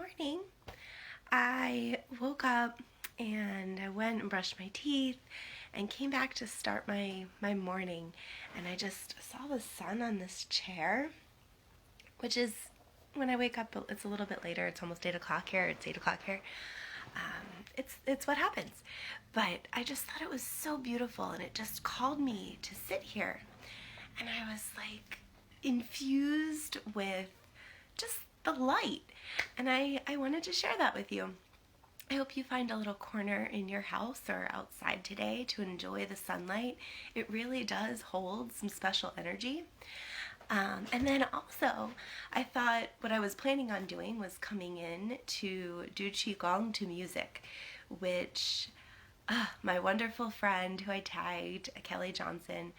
morning, I woke up and I went and brushed my teeth and came back to start my morning, and I just saw the sun on this chair, which is, when I wake up, it's a little bit later. It's almost 8 o'clock here. It's 8 o'clock here. It's what happens. But I just thought it was so beautiful, and it just called me to sit here. And I was like infused with just the light. And I wanted to share that with you. I hope you find a little corner in your house or outside today to enjoy the sunlight. It really does hold some special energy. And then also, I thought what I was planning on doing was coming in to do Qigong to music, which my wonderful friend who I tagged, Kelly Johnson,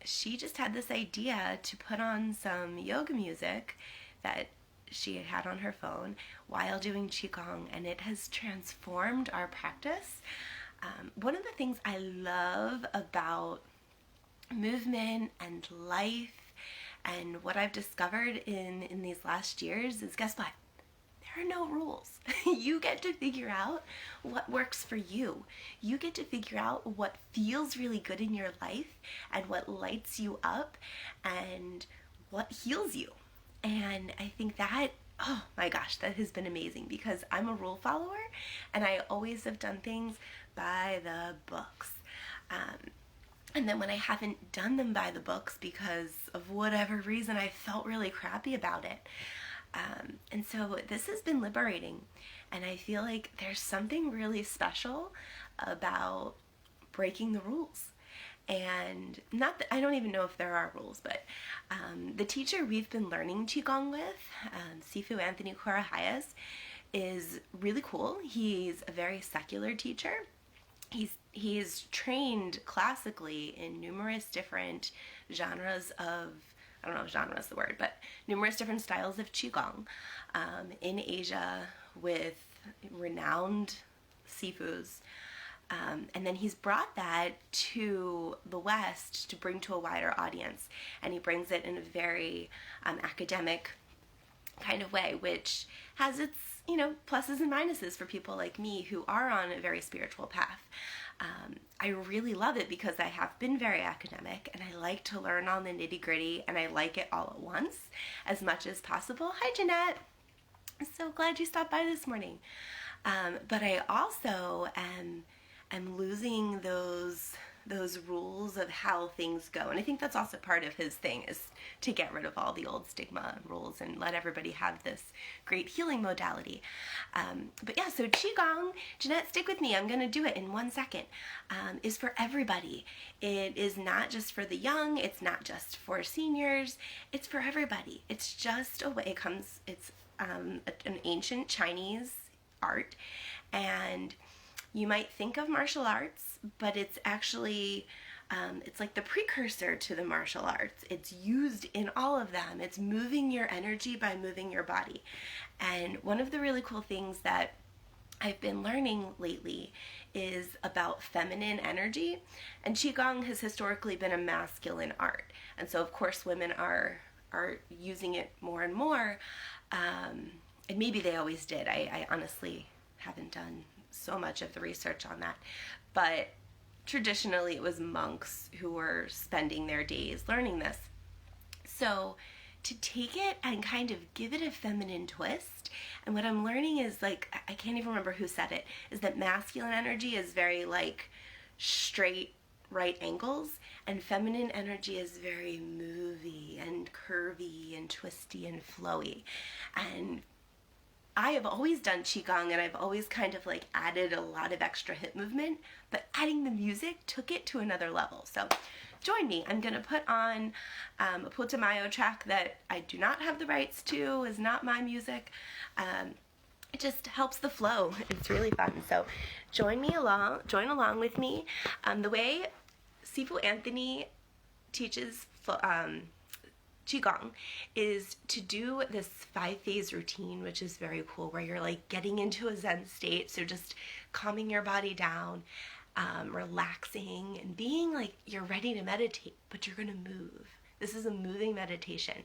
she just had this idea to put on some yoga music that she had on her phone while doing Qigong, and it has transformed our practice. One of the things I love about movement and life and what I've discovered in these last years is, guess what? There are no rules. You get to figure out what works for you. You get to figure out what feels really good in your life and what lights you up and what heals you. And I think that, oh my gosh, that has been amazing, because I'm a rule follower and I always have done things by the books. And then when I haven't done them by the books because of whatever reason, I felt really crappy about it. And so this has been liberating, and I feel like there's something really special about breaking the rules. And not that I don't even know if there are rules, but the teacher we've been learning Qigong with, Sifu Anthony Corahayas, is really cool. He's a very secular teacher. He's trained classically in numerous different genres of, I don't know if genre is the word, but numerous different styles of Qigong in Asia with renowned Sifus. And then he's brought that to the West to bring to a wider audience. And he brings it in a very academic kind of way, which has its, pluses and minuses for people like me who are on a very spiritual path. I really love it because I have been very academic, and I like to learn on the nitty-gritty, and I like it all at once as much as possible. Hi, Jeanette. I'm so glad you stopped by this morning. But I also am losing those rules of how things go. And I think that's also part of his thing, is to get rid of all the old stigma rules and let everybody have this great healing modality. But yeah, so Qigong, Jeanette, stick with me. I'm going to do it in 1 second, is for everybody. It is not just for the young. It's not just for seniors. It's for everybody. It's just a way it's an ancient Chinese art, and you might think of martial arts, but it's actually, it's like the precursor to the martial arts. It's used in all of them. It's moving your energy by moving your body. And one of the really cool things that I've been learning lately is about feminine energy. And Qigong has historically been a masculine art. And so, of course, women are using it more and more. And maybe they always did. I honestly haven't done so much of the research on that, but traditionally it was monks who were spending their days learning this. So to take it and kind of give it a feminine twist, and what I'm learning is, like, I can't even remember who said it, is that masculine energy is very like straight right angles, and feminine energy is very movey and curvy and twisty and flowy. And I have always done Qigong, and I've always kind of like added a lot of extra hip movement, but adding the music took it to another level. So join me. I'm going to put on a Putumayo track that I do not have the rights to, is not my music. It just helps the flow. It's really fun. So join along with me. The way Sifu Anthony teaches Qigong is to do this 5-phase routine, which is very cool, where you're like getting into a Zen state. So just calming your body down, relaxing, and being like you're ready to meditate, but you're going to move. This is a moving meditation.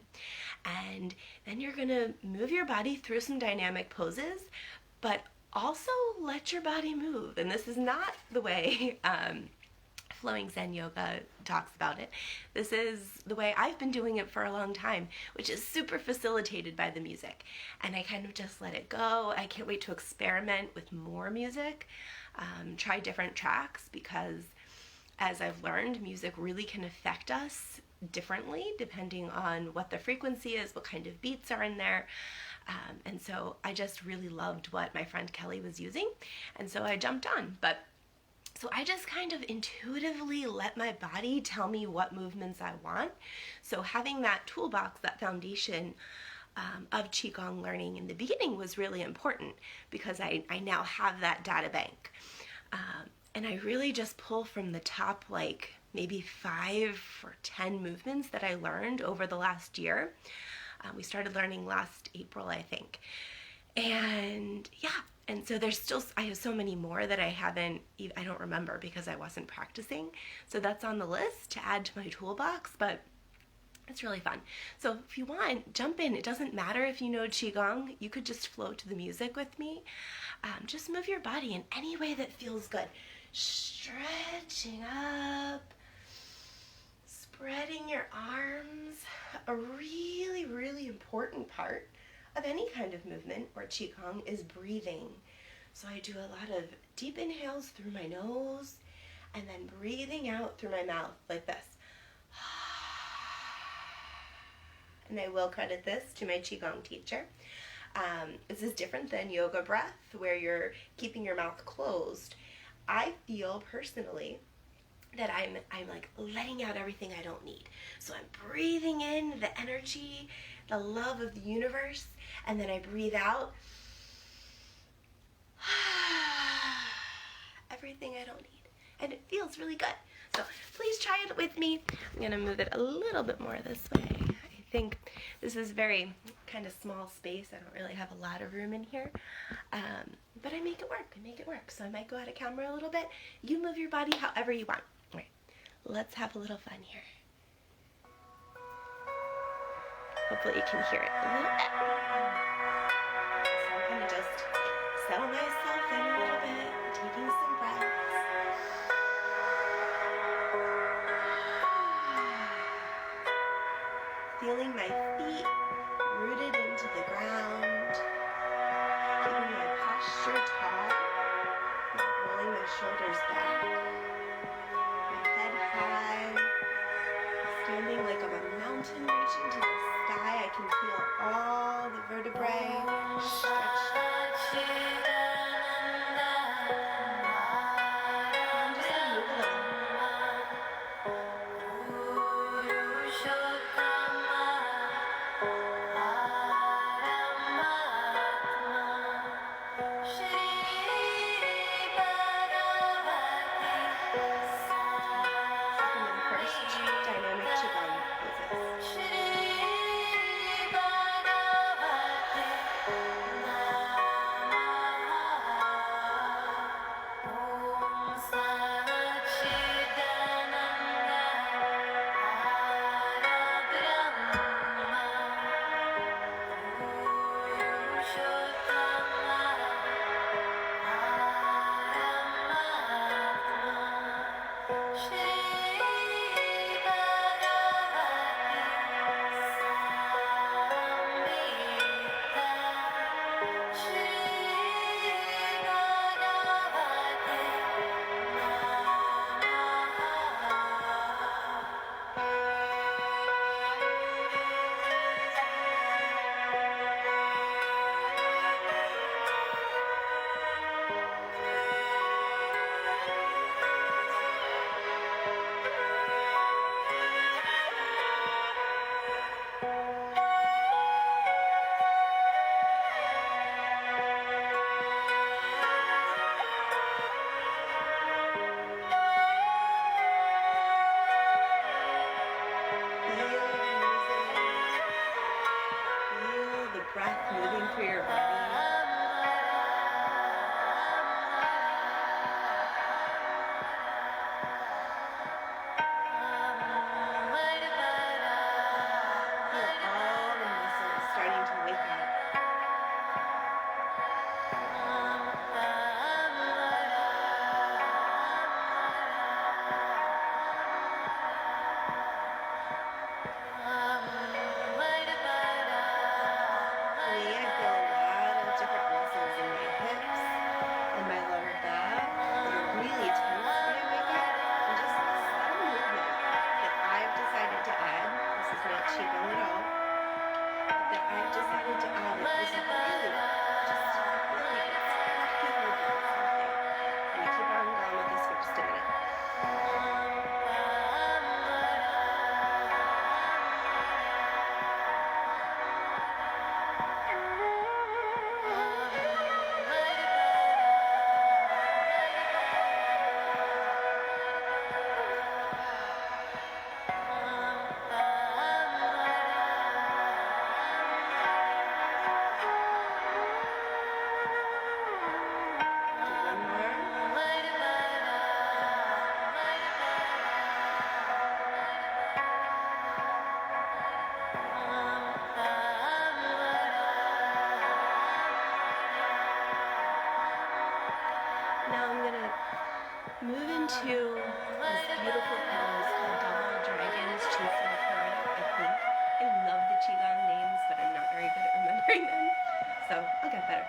And then you're going to move your body through some dynamic poses, but also let your body move. And this is not the way flowing Zen yoga talks about it. This is the way I've been doing it for a long time, which is super facilitated by the music. And I kind of just let it go. I can't wait to experiment with more music, try different tracks, because as I've learned, music really can affect us differently depending on what the frequency is, what kind of beats are in there. And so I just really loved what my friend Kelly was using, and so I jumped on. But so I just kind of intuitively let my body tell me what movements I want. So having that toolbox, that foundation of Qigong learning in the beginning was really important, because I now have that data bank. And I really just pull from the top, like maybe 5 or 10 movements that I learned over the last year. We started learning last April, I think. And yeah, and so I have so many more that I don't remember because I wasn't practicing. So that's on the list to add to my toolbox, but it's really fun. So if you want, jump in. It doesn't matter if you know Qigong. You could just flow to the music with me. Just move your body in any way that feels good. Stretching up, spreading your arms. A really, really important part of any kind of movement or Qigong is breathing. So I do a lot of deep inhales through my nose and then breathing out through my mouth like this. And I will credit this to my Qigong teacher. This is different than yoga breath, where you're keeping your mouth closed. I feel personally that I'm like letting out everything I don't need. So I'm breathing in the energy, the love of the universe, and then I breathe out everything I don't need. And it feels really good. So please try it with me. I'm gonna move it a little bit more this way. I think this is very kind of small space. I don't really have a lot of room in here. But I make it work. So I might go out of camera a little bit. You move your body however you want. All right, let's have a little fun here. Hopefully you can hear it a little bit. So I'm gonna just settle myself in a little bit, taking some breaths. Feeling my feet rooted into the ground, keeping my posture tall, rolling my shoulders back, my head high, standing like I'm a mountain reaching to the sky. I can feel all the vertebrae stretched. I'm just gonna move a little. Breath moving through your body. into this beautiful pose called Double Dragon's Chief and Pearl, I think. I love the Qigong names, but I'm not very good at remembering them, so I'll get better.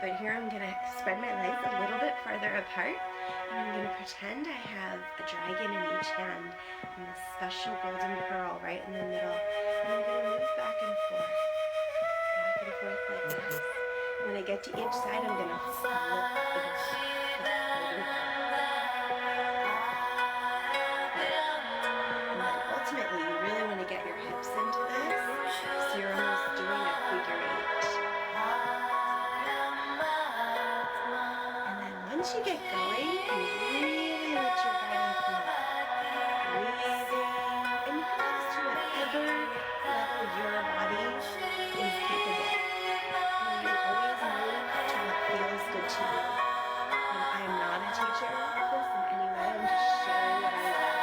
But here I'm going to spread my legs a little bit farther apart, and I'm going to pretend I have a dragon in each hand and this special golden pearl right in the middle, and I'm going to move back and forth like this. When I get to each side, I'm going to flip the golden pearl. And then ultimately, you really want to get your hips into this, so you're almost doing a figure eight. Once you get going, you really let your body flow. Breathing, and you can do this to whatever level your body is capable. And you always move to what feels good to you. And I'm not a teacher of this in any way, I'm just sharing what I love.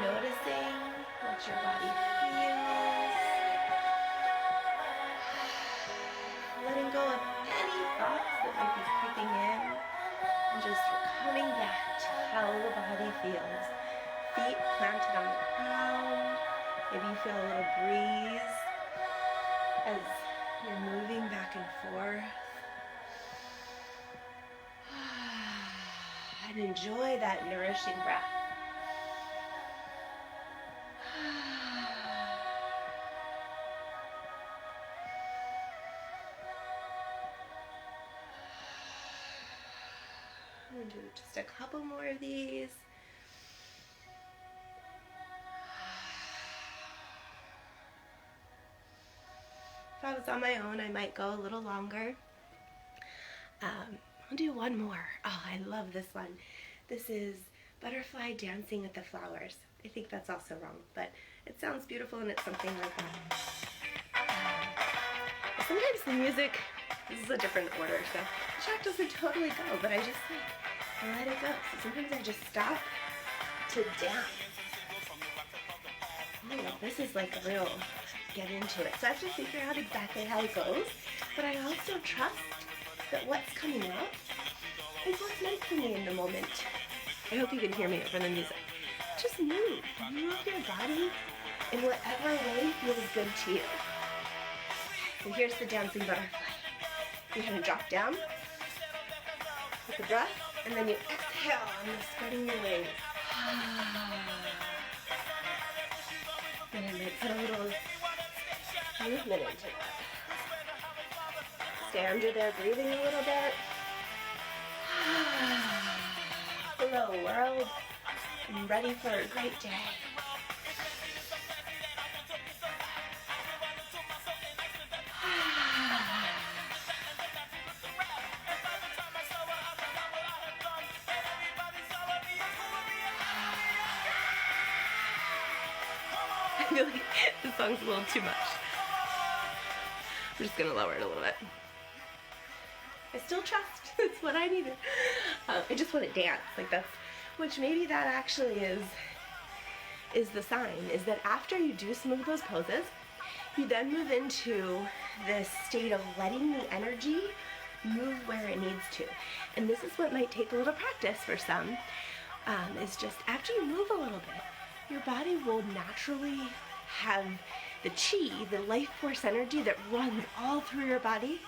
Noticing what your body feels. Letting go of any thoughts that might be creeping in. And just coming back to how the body feels. Feet planted on the ground. Maybe you feel a little breeze as you're moving back and forth. And enjoy that nourishing breath. I'm going to do just a couple more of these. If I was on my own, I might go a little longer. I'll do one more. Oh, I love this one. This is Butterfly Dancing with the Flowers. I think that's also wrong, but it sounds beautiful and it's something like that. Sometimes the music, this is a different order, so the track doesn't totally go, but I just let it go. So sometimes I just stop to dance. This is like a real get into it. So I have to figure out exactly how it goes, but I also trust that what's coming up is what's meant for me in the moment. I hope you can hear me over the music. Just move. Move your body in whatever way feels good to you. So here's the dancing butterfly. You're going to drop down with the breath, and then you exhale on the spreading your wings. And I might put a little movement into that. Stay under there, breathing a little bit. Hello world, I'm ready for a great day. I feel like this song's a little too much. I'm just gonna lower it a little bit. I still trust. It's what I needed. I just want to dance like that's, which maybe that actually is the sign, is that after you do some of those poses, you then move into this state of letting the energy move where it needs to. And this is what might take a little practice for some, is just after you move a little bit, your body will naturally have the chi, the life force energy that runs all through your body,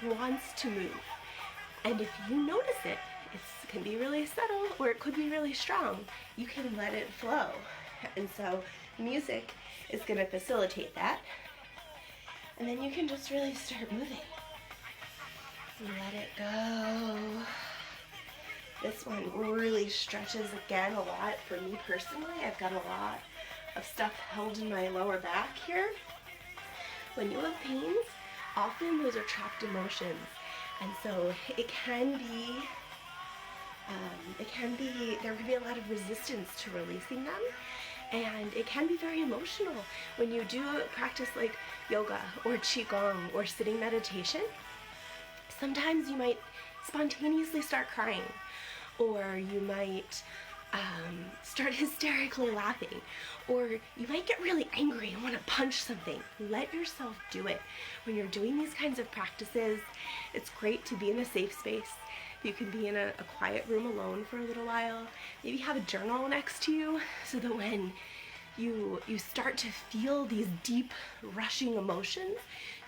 wants to move. And if you notice it, it's can be really subtle or it could be really strong. You can let it flow. And so music is going to facilitate that. And then you can just really start moving. Let it go. This one really stretches again a lot for me personally. I've got a lot of stuff held in my lower back here. When you have pains, often those are trapped emotions. And so there can be a lot of resistance to releasing them. And it can be very emotional when you do a practice like yoga or Qigong or sitting meditation. Sometimes you might spontaneously start crying, or you might start hysterically laughing, or you might get really angry and want to punch something. Let yourself do it. When you're doing these kinds of practices, it's great to be in a safe space. You can be in a quiet room alone for a little while. Maybe have a journal next to you so that when you start to feel these deep, rushing emotions,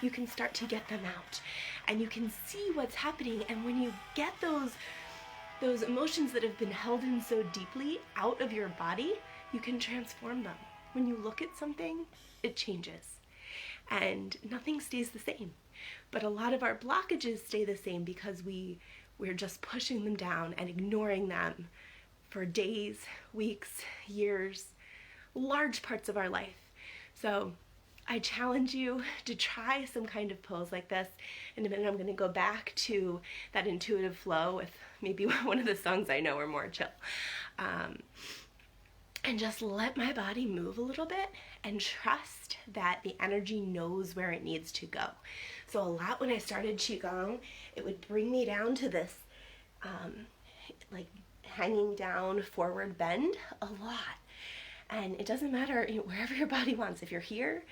you can start to get them out. And you can see what's happening. And when you get those emotions that have been held in so deeply out of your body, you can transform them. When you look at something, it changes. And nothing stays the same. But a lot of our blockages stay the same because we're just pushing them down and ignoring them for days, weeks, years, large parts of our life. So I challenge you to try some kind of pose like this. In a minute, I'm going to go back to that intuitive flow with maybe one of the songs I know are more chill. And just let my body move a little bit and trust that the energy knows where it needs to go. So a lot when I started Qigong, it would bring me down to this like hanging down forward bend a lot. And it doesn't matter, wherever your body wants. If you're here,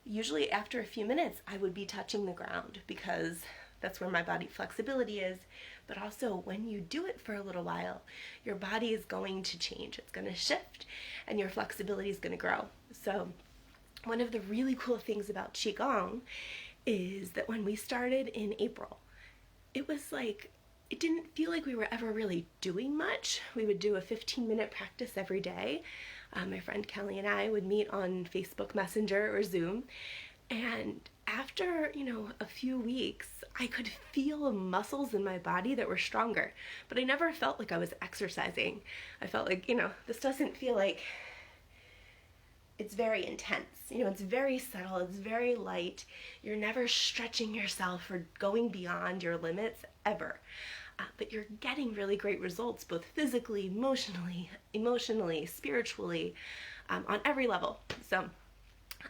usually after a few minutes, I would be touching the ground because that's where my body flexibility is. But also when you do it for a little while, your body is going to change. It's going to shift and your flexibility is going to grow. So one of the really cool things about Qigong is that when we started in April, it was like, it didn't feel like we were ever really doing much. We would do a 15-minute practice every day. My friend Kelly and I would meet on Facebook Messenger or Zoom. And after, a few weeks, I could feel muscles in my body that were stronger. But I never felt like I was exercising. I felt like, this doesn't feel like it's very intense. It's very subtle. It's very light. You're never stretching yourself or going beyond your limits ever. But you're getting really great results, both physically, emotionally, spiritually, on every level. So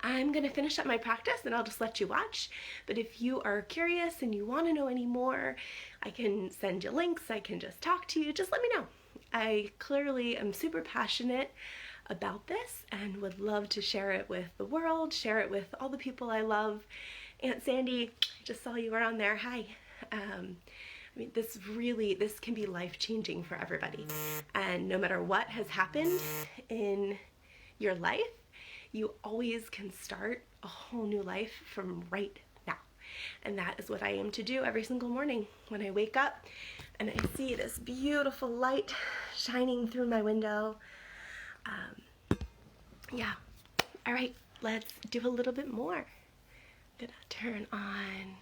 I'm going to finish up my practice and I'll just let you watch. But if you are curious and you want to know any more, I can send you links. I can just talk to you. Just let me know. I clearly am super passionate about this and would love to share it with the world, share it with all the people I love. Aunt Sandy, I just saw you around there. Hi. This can be life-changing for everybody. And no matter what has happened in your life, you always can start a whole new life from right now. And that is what I aim to do every single morning when I wake up and I see this beautiful light shining through my window. Yeah. All right, let's do a little bit more. I'm gonna turn on.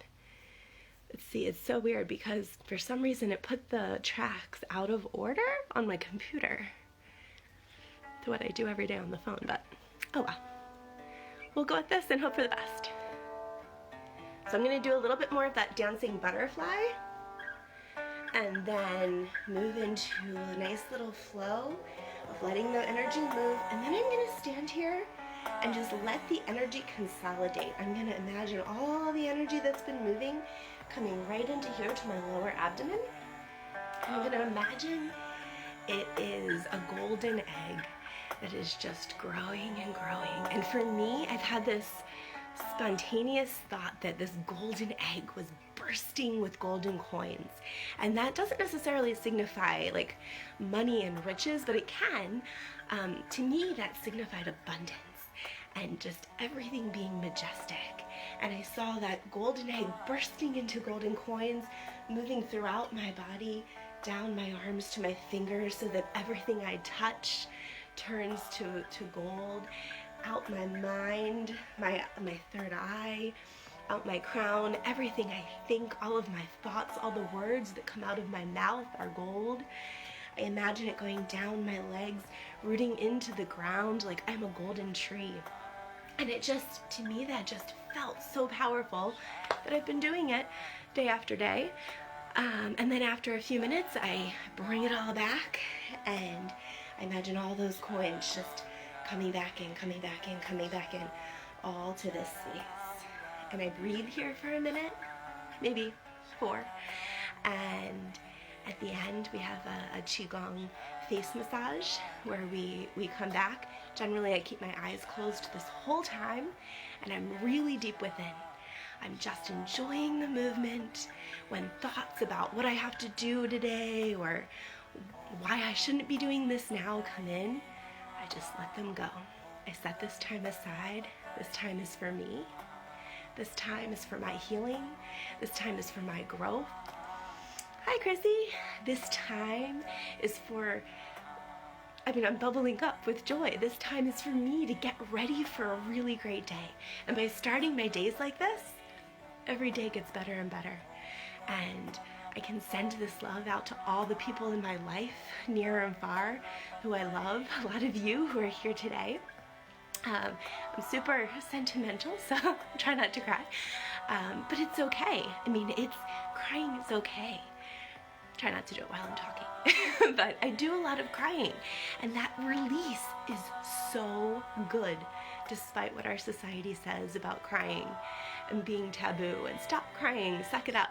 Let's see, it's so weird because for some reason it put the tracks out of order on my computer to what I do every day on the phone, but oh well. We'll go with this and hope for the best. So I'm going to do a little bit more of that dancing butterfly and then move into a nice little flow of letting the energy move, and then I'm going to stand here and just let the energy consolidate. I'm going to imagine all the energy that's been moving coming right into here to my lower abdomen. I'm going to imagine it is a golden egg that is just growing and growing. And for me, I've had this spontaneous thought that this golden egg was bursting with golden coins. And that doesn't necessarily signify like money and riches, but it can. To me, that signified abundance and just everything being majestic. And I saw that golden egg bursting into golden coins, moving throughout my body, down my arms to my fingers so that everything I touch turns to gold. Out my mind, my third eye, out my crown, everything I think, all of my thoughts, all the words that come out of my mouth are gold. I imagine it going down my legs, rooting into the ground like I'm a golden tree. And it just, to me, that just felt so powerful that I've been doing it day after day. And then after a few minutes, I bring it all back, and I imagine all those coins just coming back in, coming back in, coming back in, all to this space. And I breathe here for a minute, maybe 4. And at the end, we have a Qigong face massage where we come back. Generally, I keep my eyes closed this whole time, and I'm really deep within. I'm just enjoying the movement. When thoughts about what I have to do today or why I shouldn't be doing this now come in, I just let them go. I set this time aside. This time is for me. This time is for my healing. This time is for my growth. Hi, Chrissy. This time is for, I'm bubbling up with joy. This time is for me to get ready for a really great day. And by starting my days like this, every day gets better and better. And I can send this love out to all the people in my life, near and far, who I love. A lot of you who are here today. I'm super sentimental, so try not to cry. But it's okay. Crying is okay. Try not to do it while I'm talking. But I do a lot of crying, and that release is so good, despite what our society says about crying and being taboo, and stop crying, suck it up.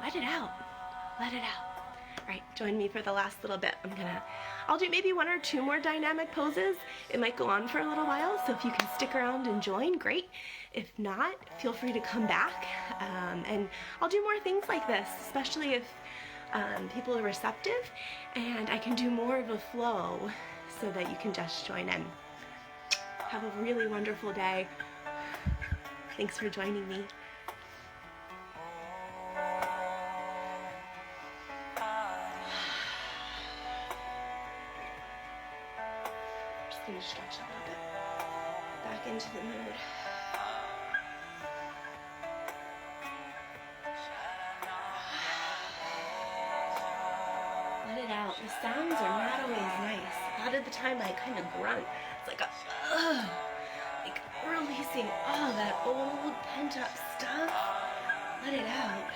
Let it out. Let it out. All right, join me for the last little bit. I'll do maybe 1 or 2 more dynamic poses. It might go on for a little while, so if you can stick around and join, great. If not, feel free to come back. And I'll do more things like this, especially if people are receptive, and I can do more of a flow so that you can just join in. Have a really wonderful day. Thanks for joining me. Just gonna stretch a little bit. Back into the mood. Let it out. The sounds are not always nice. A lot of the time I kind of grunt. It's like like releasing all that old pent up stuff. Let it out.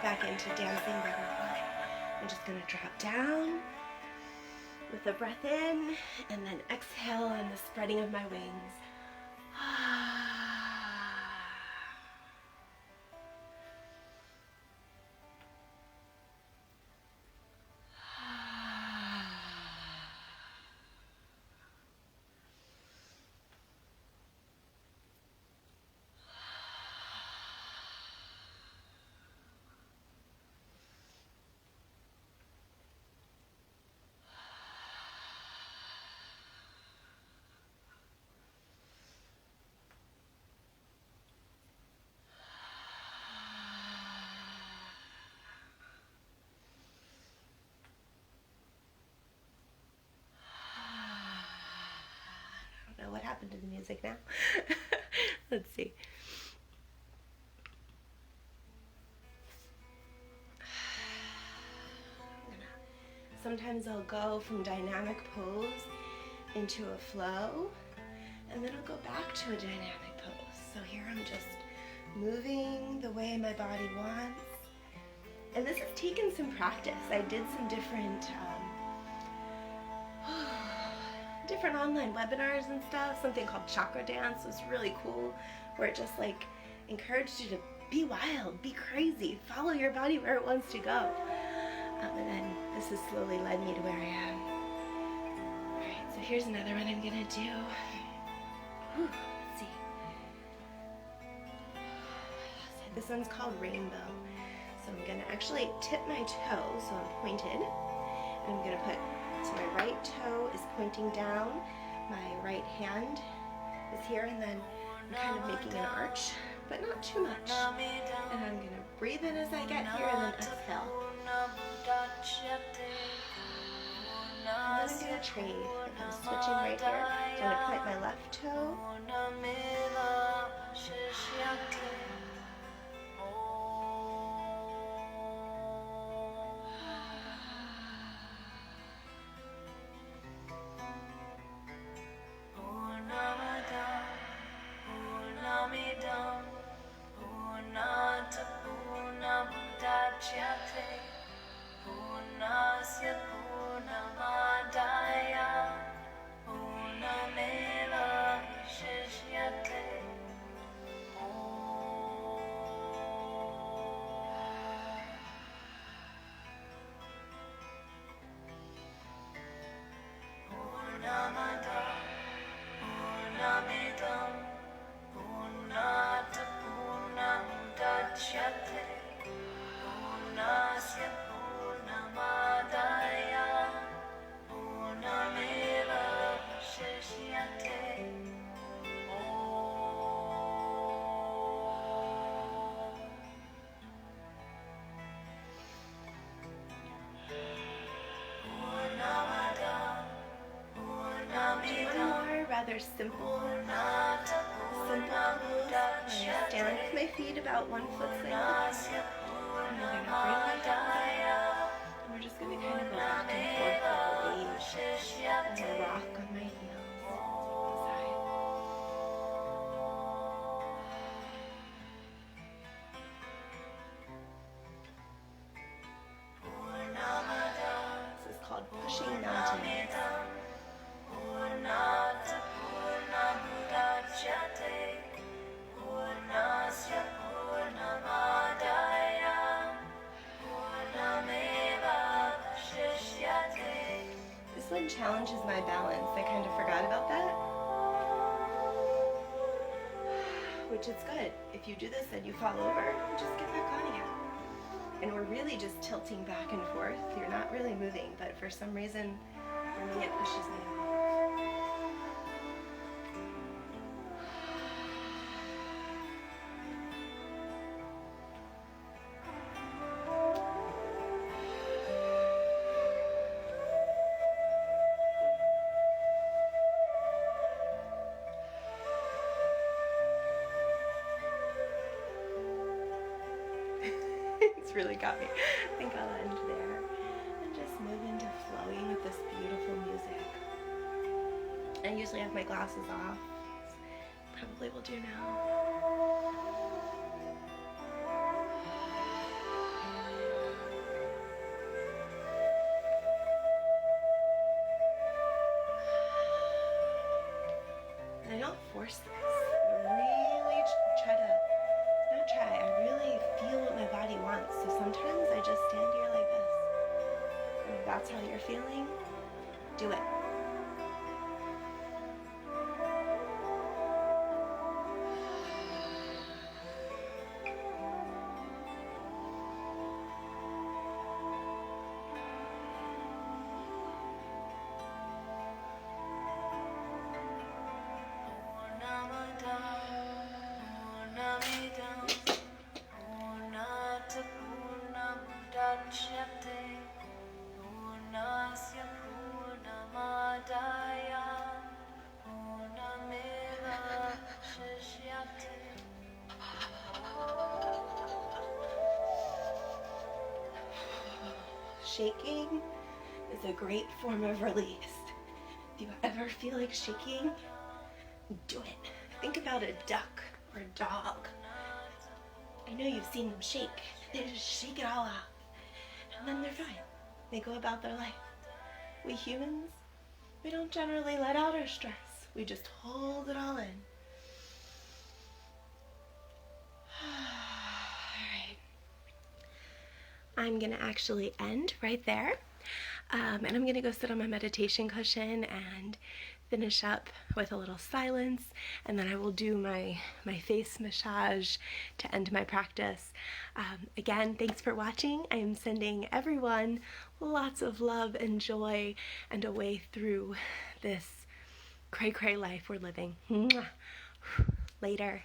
Back into dancing butterfly. I'm just going to drop down with a breath in, and then exhale on the spreading of my wings. What happened to the music now? Let's see. Sometimes I'll go from dynamic pose into a flow, and then I'll go back to a dynamic pose. So here I'm just moving the way my body wants. And this has taken some practice. I did some different online webinars and stuff. Something called chakra dance was really cool, where it just like encouraged you to be wild, be crazy, follow your body where it wants to go. And then this has slowly led me to where I am. All right, so here's another one I'm gonna do. Let's see. This one's called Rainbow. So I'm gonna to actually tip my toe so I'm pointed. And I'm going to put, so my right toe is pointing down, my right hand is here, and then I'm kind of making an arch, but not too much. And I'm going to breathe in as I get here and then exhale. And then I'm going to trade. I'm switching right here. So I'm going to point my left toe. Rather simple pose. I stand with my feet about 1 foot's length apart. And I'm going to bring my hands up. And we're just going to kind of go back and forth like a wave and a rock on my heels. This is called pushing mountains. This one challenges my balance. I kind of forgot about that. Which is good. If you do this and you fall over, just get back on again. And we're really just tilting back and forth. You're not really moving, but for some reason, for me, it pushes me out. It's really got me. I think I'll end there and just move into flowing with this beautiful music. I usually have my glasses off. Probably will do now. And I don't force this. I really try to, not try, I really feel what my body wants. So sometimes I just stand here like this. And if that's how you're feeling, do it. Shaking is a great form of release. If you ever feel like shaking, do it. Think about a duck or a dog. I know you've seen them shake. They just shake it all off. And then they're fine. They go about their life. We humans, we don't generally let out our stress. We just hold it all in. I'm going to actually end right there. And I'm going to go sit on my meditation cushion and finish up with a little silence, and then I will do my face massage to end my practice. Again, thanks for watching. I am sending everyone lots of love and joy and a way through this cray-cray life we're living. Later.